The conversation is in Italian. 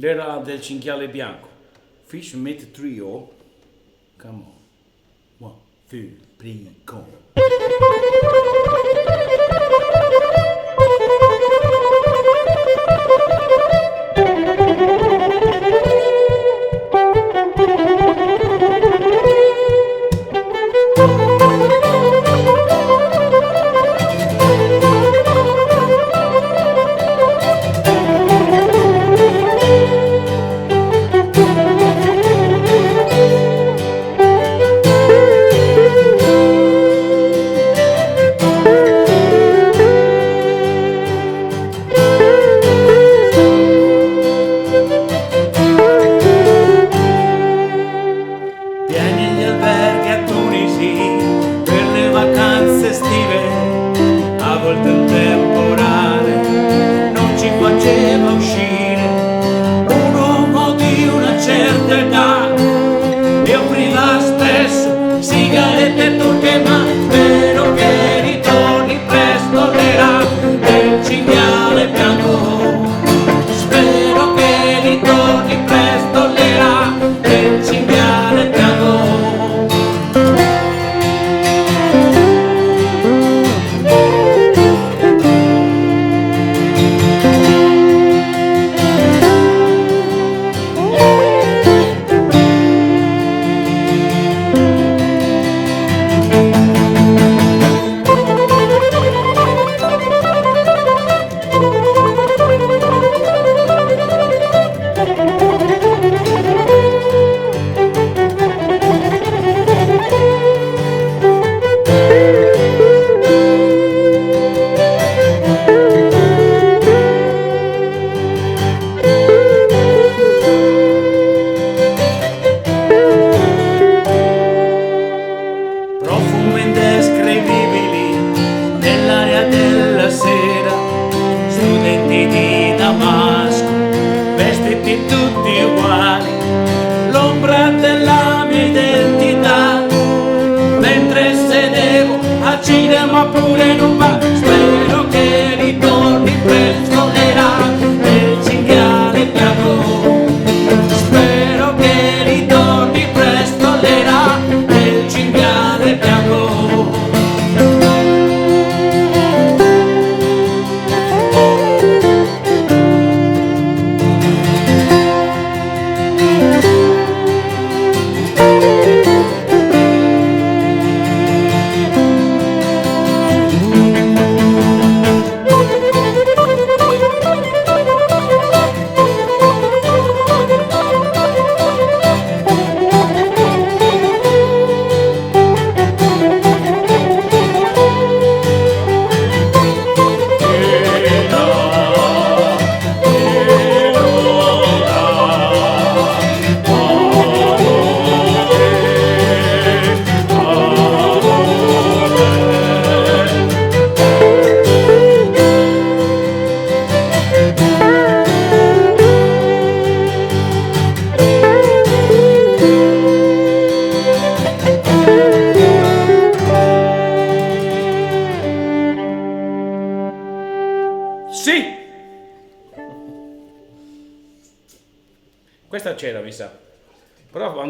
L'era del cinghiale bianco. Fish Meat Trio. Come on. One, two, three, go. Per le vacanze estive, a volte un temporale non ci faceva uscire. Un uomo di una certa età mi offriva spesso sigarette turche, ma spero che ritorni presto l'era del cinghiale bianco. Spero che ritorni presto l'era del cinghiale bianco. Profumi indescrivibili nell'aria della sera, studenti di Damasco, vestiti tutti uguali, l'ombra della mia identità, mentre sedevo al cinema pure in un bar. Spero che ritorni presto l'era del cinghiale bianco. Spero che ritorni presto l'era del cinghiale bianco. Sì! Questa c'era, mi sa. Però